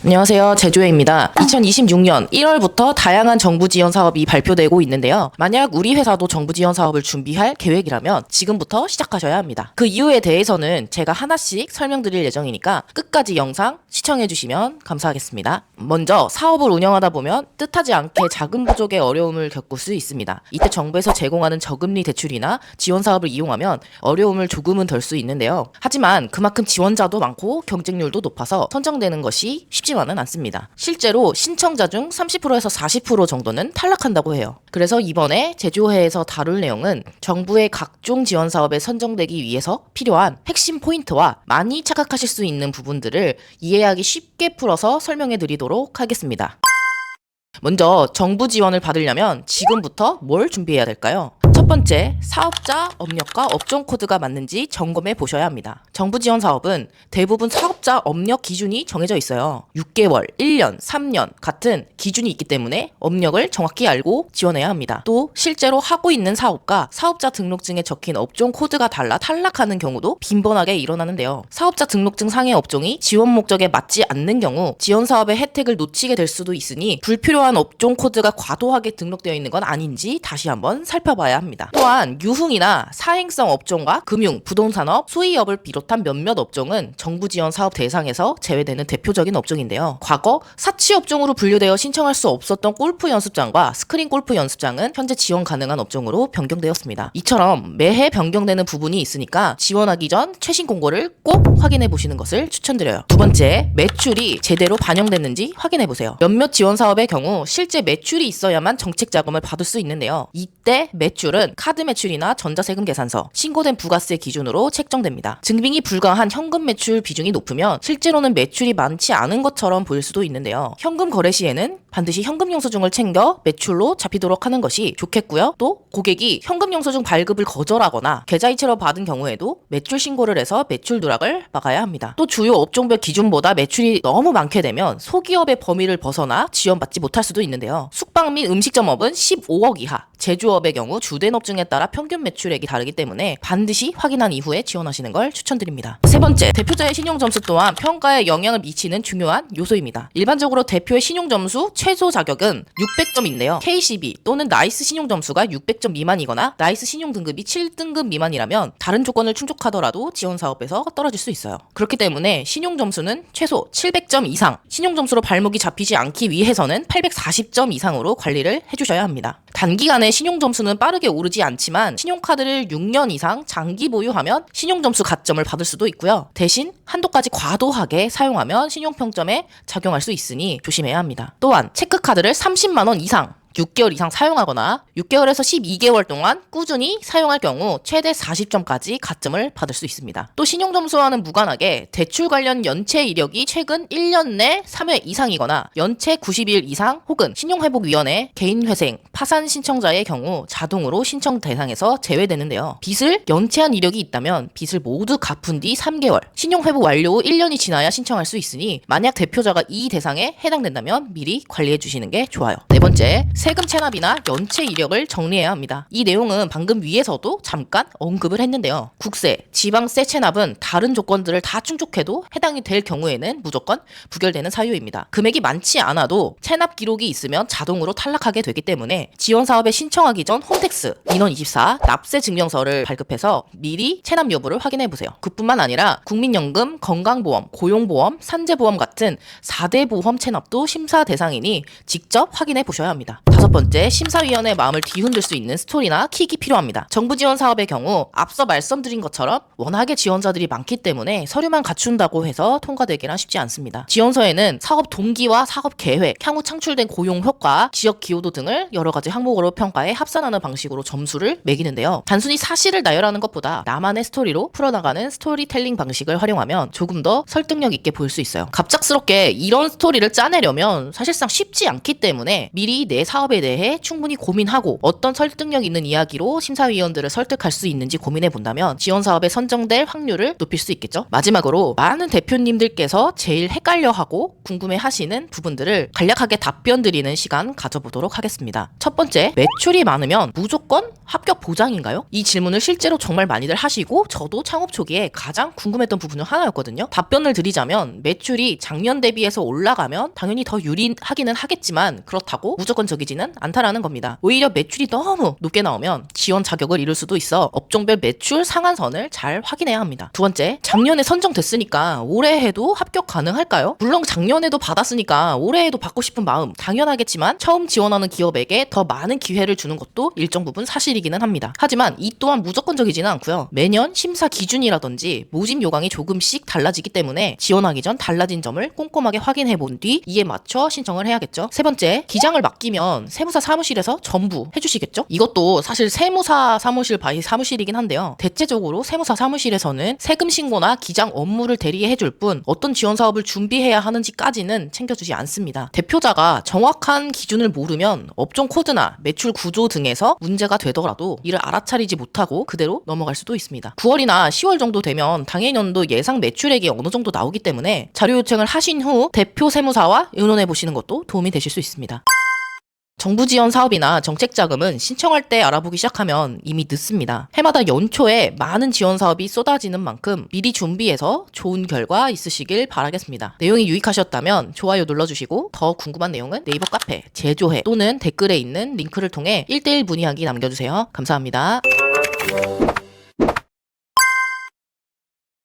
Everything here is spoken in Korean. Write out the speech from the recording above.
안녕하세요. 제조혜입니다. 2026년 1월부터 다양한 정부 지원 사업이 발표되고 있는데요. 만약 우리 회사도 정부 지원 사업을 준비할 계획이라면 지금부터 시작하셔야 합니다. 그 이유에 대해서는 제가 하나씩 설명드릴 예정이니까 끝까지 영상 시청해주시면 감사하겠습니다. 먼저 사업을 운영하다 보면 뜻하지 않게 자금 부족의 어려움을 겪을 수 있습니다. 이때 정부에서 제공하는 저금리 대출이나 지원 사업을 이용하면 어려움을 조금은 덜 수 있는데요. 하지만 그만큼 지원자도 많고 경쟁률도 높아서 선정되는 것이 쉽지만은 않습니다. 실제로 신청자 중 30%에서 40% 정도는 탈락한다고 해요. 그래서 이번에 제조회에서 다룰 내용은 정부의 각종 지원 사업에 선정되기 위해서 필요한 핵심 포인트와 많이 착각하실 수 있는 부분들을 이해하기 쉽게 풀어서 설명해 드리도록 하겠습니다. 먼저 정부 지원을 받으려면 지금부터 뭘 준비해야 될까요? 첫 번째, 사업자 업력과 업종 코드가 맞는지 점검해 보셔야 합니다. 정부 지원 사업은 대부분 사업자 업력 기준이 정해져 있어요. 6개월, 1년, 3년 같은 기준이 있기 때문에 업력을 정확히 알고 지원해야 합니다. 또 실제로 하고 있는 사업과 사업자 등록증에 적힌 업종 코드가 달라 탈락하는 경우도 빈번하게 일어나는데요. 사업자 등록증 상의 업종이 지원 목적에 맞지 않는 경우 지원 사업의 혜택을 놓치게 될 수도 있으니 불필요한 업종 코드가 과도하게 등록되어 있는 건 아닌지 다시 한번 살펴봐야 합니다. 또한 유흥이나 사행성 업종과 금융, 부동산업, 수의업을 비롯한 몇몇 업종은 정부 지원 사업 대상에서 제외되는 대표적인 업종인데요. 과거 사치 업종으로 분류되어 신청할 수 없었던 골프 연습장과 스크린 골프 연습장은 현재 지원 가능한 업종으로 변경되었습니다. 이처럼 매해 변경되는 부분이 있으니까 지원하기 전 최신 공고를 꼭 확인해 보시는 것을 추천드려요. 두 번째, 매출이 제대로 반영됐는지 확인해 보세요. 몇몇 지원 사업의 경우 실제 매출이 있어야만 정책 자금을 받을 수 있는데요. 이때 매출은 카드 매출이나 전자세금 계산서, 신고된 부가세 기준으로 책정됩니다. 증빙이 불가한 현금 매출 비중이 높으면 실제로는 매출이 많지 않은 것처럼 보일 수도 있는데요. 현금 거래 시에는 반드시 현금 영수증을 챙겨 매출로 잡히도록 하는 것이 좋겠고요. 또 고객이 현금 영수증 발급을 거절하거나 계좌이체로 받은 경우에도 매출 신고를 해서 매출 누락을 막아야 합니다. 또 주요 업종별 기준보다 매출이 너무 많게 되면 소기업의 범위를 벗어나 지원받지 못할 수도 있는데요. 숙박 및 음식점업은 15억 이하, 제조업의 경우 주된 업종에 따라 평균 매출액이 다르기 때문에 반드시 확인한 이후에 지원하시는 걸 추천드립니다. 세 번째, 대표자의 신용 점수 또한 평가에 영향을 미치는 중요한 요소입니다. 일반적으로 대표의 신용 점수 최소 자격은 600점인데요. KCB 또는 나이스 신용 점수가 600점 미만이거나 나이스 신용 등급이 7등급 미만이라면 다른 조건을 충족하더라도 지원 사업에서 떨어질 수 있어요. 그렇기 때문에 신용 점수는 최소 700점 이상, 신용 점수로 발목이 잡히지 않기 위해서는 840점 이상으로 관리를 해주셔야 합니다. 단기간에 신용 점수는 빠르게 오르지 않지만 신용카드를 6년 이상 장기 보유하면 신용점수 가점을 받을 수도 있고요. 대신 한도까지 과도하게 사용하면 신용평점에 작용할 수 있으니 조심해야 합니다. 또한 체크카드를 30만 원 이상 6개월 이상 사용하거나 6개월에서 12개월 동안 꾸준히 사용할 경우 최대 40점까지 가점을 받을 수 있습니다. 또 신용점수와는 무관하게 대출 관련 연체 이력이 최근 1년 내 3회 이상이거나 연체 90일 이상 혹은 신용회복위원회, 개인회생, 파산 신청자의 경우 자동으로 신청 대상에서 제외되는데요. 빚을 연체한 이력이 있다면 빚을 모두 갚은 뒤 3개월, 신용회복 완료 후 1년이 지나야 신청할 수 있으니 만약 대표자가 이 대상에 해당된다면 미리 관리해 주시는 게 좋아요. 네 번째, 세금 체납이나 연체 이력을 정리해야 합니다. 이 내용은 방금 위에서도 잠깐 언급을 했는데요. 국세, 지방세 체납은 다른 조건들을 다 충족해도 해당이 될 경우에는 무조건 부결되는 사유입니다. 금액이 많지 않아도 체납 기록이 있으면 자동으로 탈락하게 되기 때문에 지원 사업에 신청하기 전 홈택스, 민원24, 납세 증명서를 발급해서 미리 체납 여부를 확인해 보세요. 그뿐만 아니라 국민연금, 건강보험, 고용보험, 산재보험 같은 4대 보험 체납도 심사 대상이니 직접 확인해 보셔야 합니다. 다섯 번째, 심사위원의 마음을 뒤흔들 수 있는 스토리나 킥이 필요합니다. 정부 지원 사업의 경우 앞서 말씀드린 것처럼 워낙에 지원자들이 많기 때문에 서류만 갖춘다고 해서 통과되기란 쉽지 않습니다. 지원서에는 사업 동기와 사업 계획, 향후 창출된 고용 효과, 지역 기여도 등을 여러 가지 항목으로 평가해 합산하는 방식으로 점수를 매기는데요. 단순히 사실을 나열하는 것보다 나만의 스토리로 풀어나가는 스토리텔링 방식을 활용하면 조금 더 설득력 있게 보일 수 있어요. 갑작스럽게 이런 스토리를 짜내려면 사실상 쉽지 않기 때문에 미리 내 사업 사업에 대해 충분히 고민하고 어떤 설득력 있는 이야기로 심사위원들을 설득할 수 있는지 고민해 본다면 지원 사업에 선정될 확률을 높일 수 있겠죠. 마지막으로 많은 대표님들께서 제일 헷갈려하고 궁금해하시는 부분들을 간략하게 답변 드리는 시간 가져보도록 하겠습니다. 첫 번째, 매출이 많으면 무조건 합격 보장인가요? 이 질문을 실제로 정말 많이들 하시고 저도 창업 초기에 가장 궁금했던 부분 중 하나였거든요. 답변을 드리자면 매출이 작년 대비해서 올라가면 당연히 더 유리하기는 하겠지만 그렇다고 무조건적이지는 않다라는 겁니다. 오히려 매출이 너무 높게 나오면 지원 자격을 잃을 수도 있어 업종별 매출 상한선을 잘 확인해야 합니다. 두 번째, 작년에 선정됐으니까 올해 해도 합격 가능할까요? 물론 작년에도 받았으니까 올해 해도 받고 싶은 마음 당연하겠지만 처음 지원하는 기업에게 더 많은 기회를 주는 것도 일정 부분 사실이기는 합니다. 하지만 이 또한 무조건적이지는 않고요. 매년 심사 기준이라든지 모집 요강이 조금씩 달라지기 때문에 지원하기 전 달라진 점을 꼼꼼하게 확인해 본 뒤 이에 맞춰 신청을 해야겠죠. 세 번째, 기장을 맡기면 세무사 사무실에서 전부 해주시겠죠? 이것도 사실 세무사 사무실 바이 사무실이긴 한데요. 대체적으로 세무사 사무실에서는 세금 신고나 기장 업무를 대리해줄 뿐 어떤 지원 사업을 준비해야 하는지까지는 챙겨주지 않습니다. 대표자가 정확한 기준을 모르면 업종 코드나 매출 구조 등에서 문제가 되더라도 이를 알아차리지 못하고 그대로 넘어갈 수도 있습니다. 9월이나 10월 정도 되면 당해년도 예상 매출액이 어느 정도 나오기 때문에 자료 요청을 하신 후 대표 세무사와 의논해 보시는 것도 도움이 되실 수 있습니다. 정부 지원 사업이나 정책 자금은 신청할 때 알아보기 시작하면 이미 늦습니다. 해마다 연초에 많은 지원 사업이 쏟아지는 만큼 미리 준비해서 좋은 결과 있으시길 바라겠습니다. 내용이 유익하셨다면 좋아요 눌러주시고 더 궁금한 내용은 네이버 카페 제조해 또는 댓글에 있는 링크를 통해 1:1 문의하기 남겨주세요. 감사합니다.